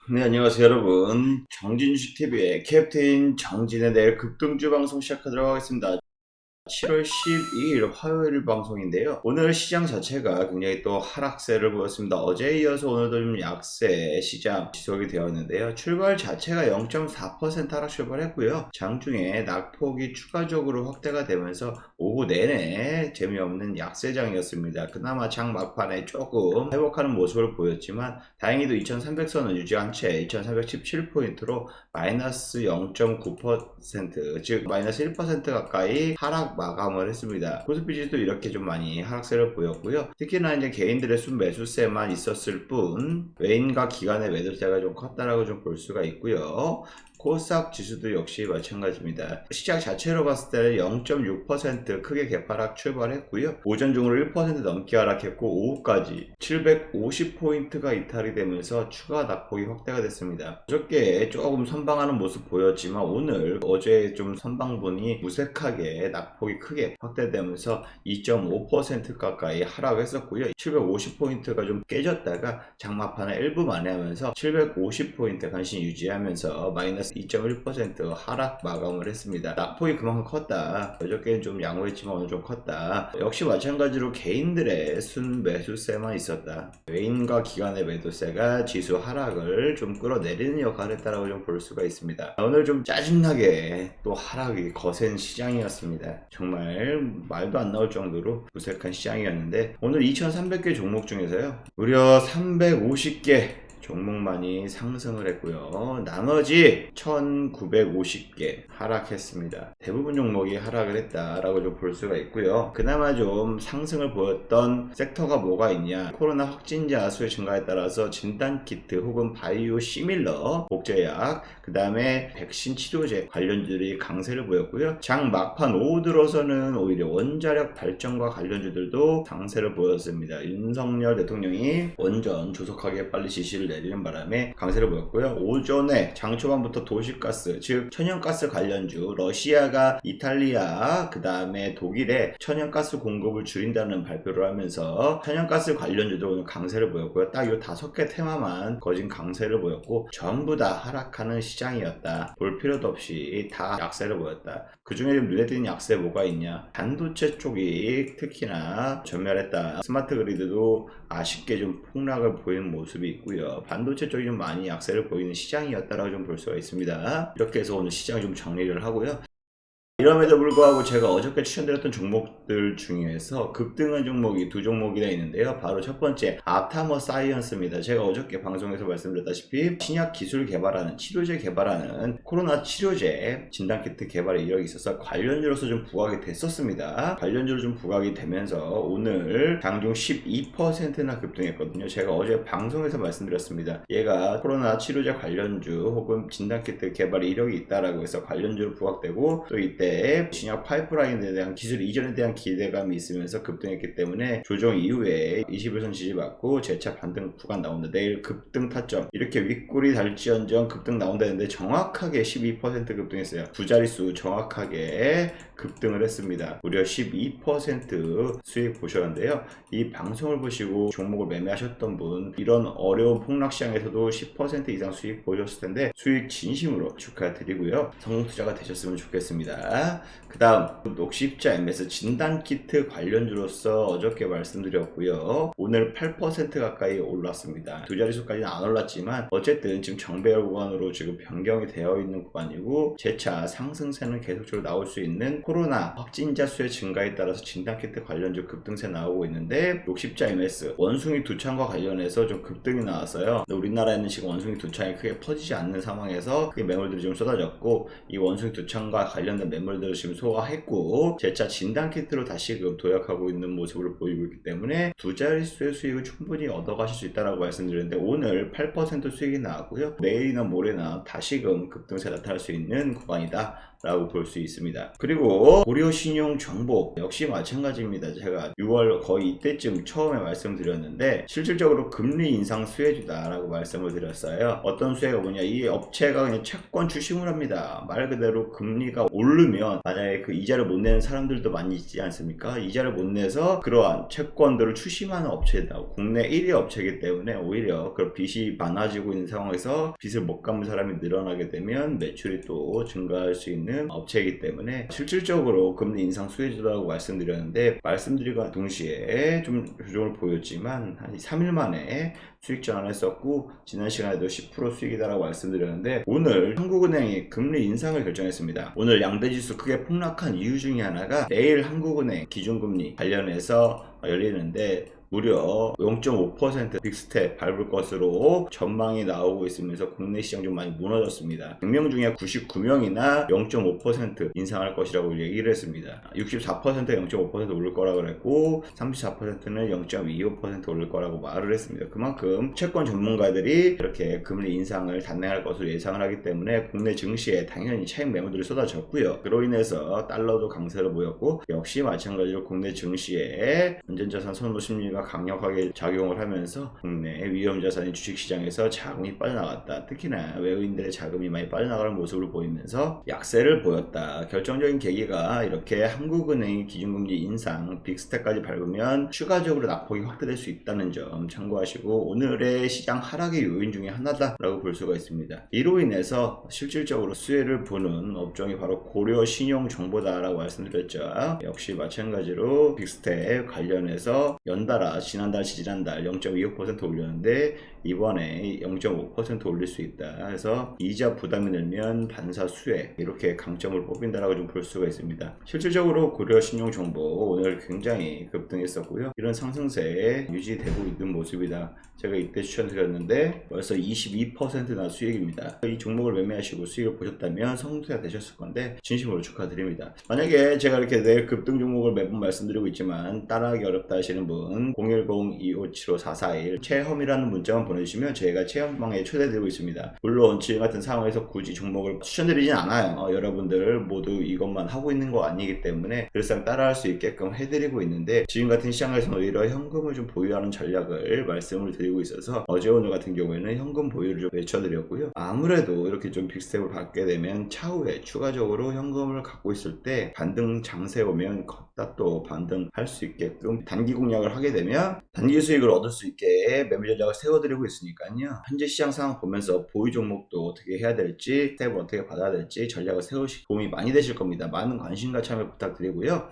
네, 안녕하세요, 여러분. 정진주식TV의 캡틴 정진의 내일 급등주 방송 시작하도록 하겠습니다. 7월 12일 화요일 방송인데요. 오늘 시장 자체가 굉장히 또 하락세를 보였습니다. 어제에 이어서 오늘도 좀 약세 시장 지속이 되었는데요. 출발 자체가 0.4% 하락 출발했고요. 장중에 낙폭이 추가적으로 확대가 되면서 오후 내내 재미없는 약세장이었습니다. 그나마 장 막판에 조금 회복하는 모습을 보였지만 다행히도 2300선을 유지한 채 2317포인트로 마이너스 0.9%, 즉 마이너스 1% 가까이 하락 마감을 했습니다. 코스피 지수도 이렇게 좀 많이 하락세를 보였고요. 특히나 이제 개인들의 순매수세만 있었을 뿐 외인과 기관의 매도세가 좀 컸다라고 좀 볼 수가 있고요. 코스닥 지수도 역시 마찬가지입니다. 시장 자체로 봤을 때는 0.6% 크게 개파락 출발했고요. 오전 중으로 1% 넘게 하락했고 오후까지 750포인트가 이탈이 되면서 추가 낙폭이 확대가 됐습니다. 어저께 조금 선방하는 모습 보였지만 오늘 어제 좀 선방분이 무색하게 낙폭이 크게 확대되면서 2.5% 가까이 하락했었고요. 750포인트가 좀 깨졌다가 장마판에 일부 만회하면서 750포인트 간신히 유지하면서 마이너스 2.1% 하락 마감을 했습니다. 낙폭이 그만큼 컸다. 어저께는 좀 양호했지만 오늘 좀 컸다. 역시 마찬가지로 개인들의 순매수세만 있었다. 외인과 기관의 매도세가 지수 하락을 좀 끌어내리는 역할을 했다라고 좀 볼 수가 있습니다. 오늘 좀 짜증나게 또 하락이 거센 시장이었습니다. 정말 말도 안 나올 정도로 무색한 시장이었는데 오늘 2300개 종목 중에서요 무려 350개 종목만이 상승을 했고요. 나머지 1950개 하락했습니다. 대부분 종목이 하락을 했다라고 좀 볼 수가 있고요. 그나마 좀 상승을 보였던 섹터가 뭐가 있냐? 코로나 확진자 수의 증가에 따라서 진단키트 혹은 바이오 시밀러 복제약, 그 다음에 백신 치료제 관련주들이 강세를 보였고요. 장 막판 오후 들어서는 오히려 원자력 발전과 관련주들도 강세를 보였습니다. 윤석열 대통령이 원전 조속하게 빨리 지시를 내리는 바람에 강세를 보였고요. 오전에 장 초반부터 도시가스, 즉 천연가스 관련주, 러시아가 이탈리아, 그 다음에 독일에 천연가스 공급을 줄인다는 발표를 하면서 천연가스 관련주도 오늘 강세를 보였고요. 딱 이 5개 테마만 거진 강세를 보였고 전부 다 하락하는 시장이었다. 볼 필요도 없이 다 약세를 보였다. 그 중에 좀 눈에 띄는 약세 뭐가 있냐? 반도체 쪽이 특히나 전멸했다. 스마트 그리드도 아쉽게 좀 폭락을 보이는 모습이 있고요. 반도체 쪽이 좀 많이 약세를 보이는 시장이었다라고 좀 볼 수가 있습니다. 이렇게 해서 오늘 시장 좀 정리를 하고요. 이럼에도 불구하고 제가 어저께 추천드렸던 종목들 중에서 급등한 종목이 2종목이나 있는데요. 바로 첫 번째 아타머 사이언스입니다. 제가 어저께 방송에서 말씀드렸다시피 신약 기술 개발하는, 치료제 개발하는 코로나 치료제 진단키트 개발에 이력이 있어서 관련주로서 좀 부각이 됐었습니다. 관련주로 좀 부각이 되면서 오늘 장중 12%나 급등했거든요. 제가 어제 방송에서 말씀드렸습니다. 얘가 코로나 치료제 관련주 혹은 진단키트 개발에 이력이 있다라고 해서 관련주로 부각되고 또 이때 신약 파이프라인에 대한 기술 이전에 대한 기대감이 있으면서 급등했기 때문에 조정 이후에 21선 지지받고 재차 반등 구간 나온다. 내일 급등 타점 이렇게 윗골이 달지언정 급등 나온다는데 정확하게 12% 급등했어요. 두 자릿수 정확하게 급등을 했습니다. 무려 12% 수익 보셨는데요. 이 방송을 보시고 종목을 매매하셨던 분 이런 어려운 폭락 시장에서도 10% 이상 수익 보셨을 텐데 수익 진심으로 축하드리고요. 성공 투자가 되셨으면 좋겠습니다. 그 다음 녹십자 MS 진단키트 관련주로서 어저께 말씀드렸고요. 오늘 8% 가까이 올랐습니다. 두 자릿수까지는 안 올랐지만 어쨌든 지금 정배열 구간으로 지금 변경이 되어 있는 구간이고 재차 상승세는 계속적으로 나올 수 있는 코로나 확진자 수의 증가에 따라서 진단키트 관련주 급등세 나오고 있는데 녹십자 MS 원숭이 두창과 관련해서 좀 급등이 나왔어요. 우리나라에는 지금 원숭이 두창이 크게 퍼지지 않는 상황에서 그 매물들이 좀 쏟아졌고 이 원숭이 두창과 관련된 매물들을 지금 소화했고 재차 진단키트로 다시금 도약하고 있는 모습을 보이고 있기 때문에 두 자릿수의 수익을 충분히 얻어가실 수 있다고 말씀드렸는데 오늘 8% 수익이 나왔고요. 내일이나 모레나 다시금 급등세 나타날 수 있는 구간이다 라고 볼 수 있습니다. 그리고 고려신용정보 역시 마찬가지입니다. 제가 6월 거의 이때쯤 처음에 말씀드렸는데 실질적으로 금리 인상 수혜주다 라고 말씀을 드렸어요. 어떤 수혜가 뭐냐, 이 업체가 그냥 채권 주식을 합니다. 말 그대로 금리가 오르면 만약에 그 이자를 못 내는 사람들도 많이 있지 않습니까? 이자를 못 내서 그러한 채권들을 추심하는 업체다. 국내 1위 업체이기 때문에 오히려 그 빚이 많아지고 있는 상황에서 빚을 못 갚는 사람이 늘어나게 되면 매출이 또 증가할 수 있는 업체이기 때문에 실질적으로 금리 인상 수혜주라고 말씀드렸는데, 말씀드리과 동시에 좀 조정을 보였지만 한 3일 만에 수익 전환했었고 지난 시간에도 10% 수익이다라고 말씀드렸는데, 오늘 한국은행이 금리 인상을 결정했습니다. 오늘 양대지수 크게 폭락한 이유 중에 하나가 내일 한국은행 기준금리 관련해서 열리는데 무려 0.5% 빅스텝 밟을 것으로 전망이 나오고 있으면서 국내 시장 좀 많이 무너졌습니다. 100명 중에 99명이나 0.5% 인상할 것이라고 얘기를 했습니다. 64%가 0.5% 오를 거라고 그랬고 34%는 0.25% 오를 거라고 말을 했습니다. 그만큼 채권 전문가들이 이렇게 금리 인상을 단행할 것으로 예상을 하기 때문에 국내 증시에 당연히 차익 매물들이 쏟아졌고요. 그로 인해서 달러도 강세로 보였고, 역시 마찬가지로 국내 증시에 안전자산 선호 심리가 강력하게 작용을 하면서 국내 위험자산의 주식시장에서 자금이 빠져나갔다. 특히나 외국인들의 자금이 많이 빠져나가는 모습을 보이면서 약세를 보였다. 결정적인 계기가 이렇게 한국은행이 기준금리 인상 빅스텝까지 밟으면 추가적으로 낙폭이 확대될 수 있다는 점 참고하시고, 오늘의 시장 하락의 요인 중에 하나다라고 볼 수가 있습니다. 이로 인해서 실질적으로 수혜를 보는 업종이 바로 고려신용정보다라고 말씀드렸죠. 역시 마찬가지로 빅스텝 관련해서 연달아 지난달 지난달 0.25% 올렸는데 이번에 0.5% 올릴 수 있다. 그래서 이자 부담이 늘면 반사 수혜, 이렇게 강점을 뽑힌다라고 좀 볼 수가 있습니다. 실질적으로 고려신용정보 오늘 굉장히 급등했었고요. 이런 상승세에 유지되고 있는 모습이다. 제가 이때 추천드렸는데 벌써 22%나 수익입니다. 이 종목을 매매하시고 수익을 보셨다면 성투가 되셨을 건데 진심으로 축하드립니다. 만약에 제가 이렇게 내일 급등 종목을 매번 말씀드리고 있지만 따라하기 어렵다 하시는 분 010-2575-4441 체험이라는 문자만 보내주시면 저희가 체험방에 초대드리고 있습니다. 물론 지금 같은 상황에서 굳이 종목을 추천드리진 않아요. 여러분들 모두 이것만 하고 있는 거 아니기 때문에 늘상 따라할 수 있게끔 해드리고 있는데, 지금 같은 시장에서는 오히려 현금을 좀 보유하는 전략을 말씀을 드리고 있어서 어제 오늘 같은 경우에는 현금 보유를 좀 외쳐드렸고요. 아무래도 이렇게 좀 빅스텝을 받게 되면 차후에 추가적으로 현금을 갖고 있을 때 반등 장세 오면 걷다 또 반등할 수 있게끔 단기 공략을 하게 되면 단기 수익을 얻을 수 있게 매매 전략을 세워드리고 있으니까요. 현재 시장 상황 보면서 보유 종목도 어떻게 해야 될지, 스텝을 어떻게 받아야 될지 전략을 세우시 도움이 많이 되실 겁니다. 많은 관심과 참여 부탁드리고요.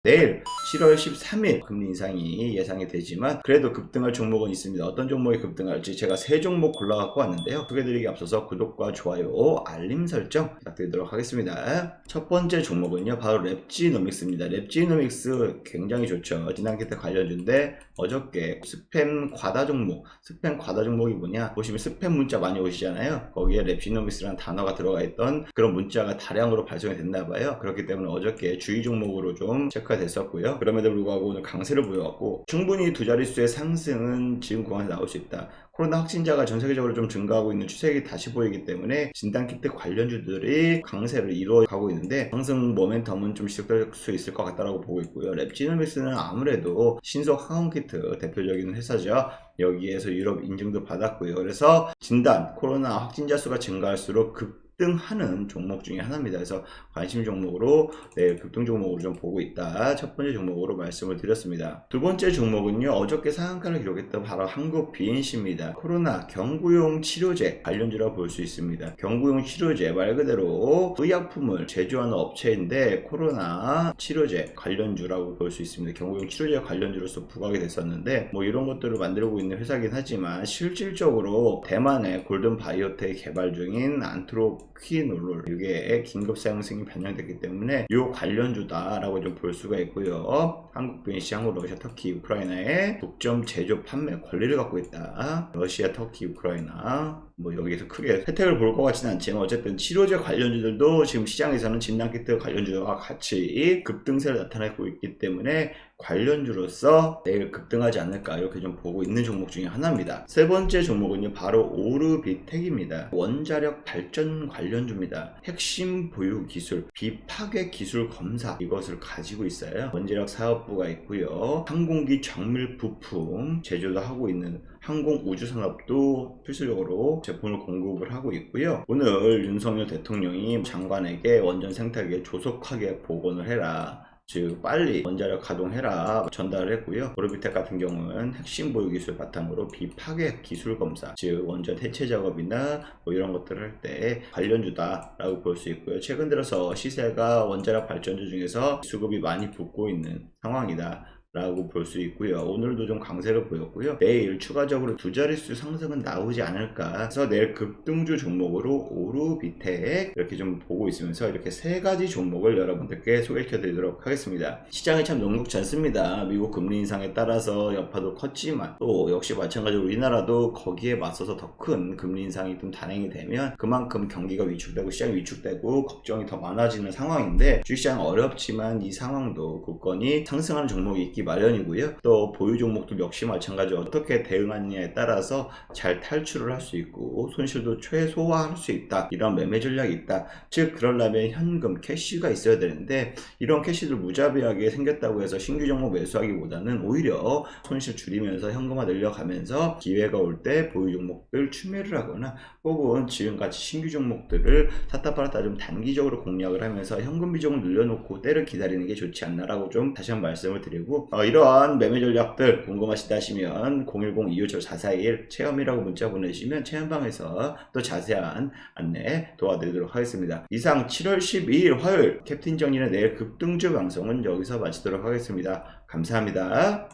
내일 7월 13일 금리 인상이 예상이 되지만 그래도 급등할 종목은 있습니다. 어떤 종목이 급등할지 제가 3종목 골라갖고 왔는데요. 소개드리기 앞서서 구독과 좋아요, 알림 설정 부탁드리도록 하겠습니다. 첫 번째 종목은요, 바로 랩지노믹스입니다. 랩지노믹스 굉장히 좋죠. 지난기태 관련주인데 어저께 스팸 과다 종목이 뭐냐, 보시면 스팸 문자 많이 오시잖아요. 거기에 랩지노믹스라는 단어가 들어가 있던 그런 문자가 다량으로 발송이 됐나봐요. 그렇기 때문에 어저께 주의 종목으로 좀 체크가 됐었고요. 그럼에도 불구하고 오늘 강세를 보여왔고, 충분히 두 자릿수의 상승은 지금 구간에서 나올 수 있다. 코로나 확진자가 전 세계적으로 좀 증가하고 있는 추세가 다시 보이기 때문에 진단키트 관련주들이 강세를 이루어가고 있는데 상승 모멘텀은 좀 지속될 수 있을 것 같다고 보고 있고요. 랩지노믹스는 아무래도 신속 항원키트 대표적인 회사죠. 여기에서 유럽 인증도 받았고요. 그래서 진단 코로나 확진자 수가 증가할수록 급등하는 종목 중에 하나입니다. 그래서 관심 종목으로 내일 급등 종목으로 좀 보고 있다. 첫 번째 종목으로 말씀을 드렸습니다. 두 번째 종목은요, 어저께 상한가를 기록했던 바로 한국 BNC입니다. 코로나 경구용 치료제 관련주라고 볼 수 있습니다. 경구용 치료제 말 그대로 의약품을 제조하는 업체인데 코로나 치료제 관련주라고 볼 수 있습니다. 경구용 치료제 관련주로서 부각이 됐었는데 뭐 이런 것들을 만들고 있는 회사긴 하지만 실질적으로 대만의 골든 바이오텍 개발 중인 안트로퀴놀, 이게 긴급 사용 승인이 변경됐기 때문에 이 관련주다라고 좀 볼 수가 있고요. 한국 BNC 항구 러시아 터키 우크라이나의 독점 제조 판매 권리를 갖고 있다. 러시아 터키 우크라이나 뭐 여기에서 크게 혜택을 볼 것 같지는 않지만 어쨌든 치료제 관련주들도 지금 시장에서는 진단키트 관련주와 같이 급등세를 나타내고 있기 때문에 관련주로서 내일 급등하지 않을까 이렇게 좀 보고 있는 종목 중에 하나입니다. 세 번째 종목은요, 바로 오르비텍입니다. 원자력 발전 관련주입니다. 핵심 보유 기술, 비파괴 기술 검사, 이것을 가지고 있어요. 원자력 사업부가 있고요. 항공기 정밀 부품 제조도 하고 있는 항공우주산업도 필수적으로 제품을 공급을 하고 있고요. 오늘 윤석열 대통령이 장관에게 원전 생태계 조속하게 복원을 해라, 즉 빨리 원자력 가동해라 전달을 했고요. 오르비텍 같은 경우는 핵심 보유 기술 바탕으로 비파괴 기술 검사, 즉 원전 해체 작업이나 뭐 이런 것들을 할 때 관련주다라고 볼 수 있고요. 최근 들어서 시세가 원자력 발전주 중에서 수급이 많이 붙고 있는 상황이다 라고 볼 수 있고요. 오늘도 좀 강세를 보였고요. 내일 추가적으로 두 자릿수 상승은 나오지 않을까 해서 내일 급등주 종목으로 오르비텍 이렇게 좀 보고 있으면서 이렇게 세 가지 종목을 여러분들께 소개시켜 드리도록 하겠습니다. 시장이 참 녹록지 않습니다. 미국 금리 인상에 따라서 여파도 컸지만 또 역시 마찬가지로 우리나라도 거기에 맞서서 더 큰 금리 인상이 좀 단행이 되면 그만큼 경기가 위축되고 시장이 위축되고 걱정이 더 많아지는 상황인데, 주식시장 어렵지만 이 상황도 굳건히 상승하는 종목이 있기 마련이고요. 또 보유 종목도 역시 마찬가지로 어떻게 대응하느냐에 따라서 잘 탈출을 할 수 있고 손실도 최소화할 수 있다, 이런 매매 전략이 있다. 즉 그러려면 현금 캐시가 있어야 되는데, 이런 캐시들 무자비하게 생겼다고 해서 신규 종목 매수하기보다는 오히려 손실 줄이면서 현금화 늘려가면서 기회가 올 때 보유 종목들 추매를 하거나 혹은 지금같이 신규 종목들을 샀다 팔았다 좀 단기적으로 공략을 하면서 현금 비중을 늘려놓고 때를 기다리는 게 좋지 않나라고 좀 다시 한번 말씀을 드리고, 이러한 매매 전략들 궁금하시다 하시면 010-257-441 체험이라고 문자 보내주시면 체험방에서 또 자세한 안내 도와드리도록 하겠습니다. 이상 7월 12일 화요일 캡틴 정리의 내일 급등주 방송은 여기서 마치도록 하겠습니다. 감사합니다.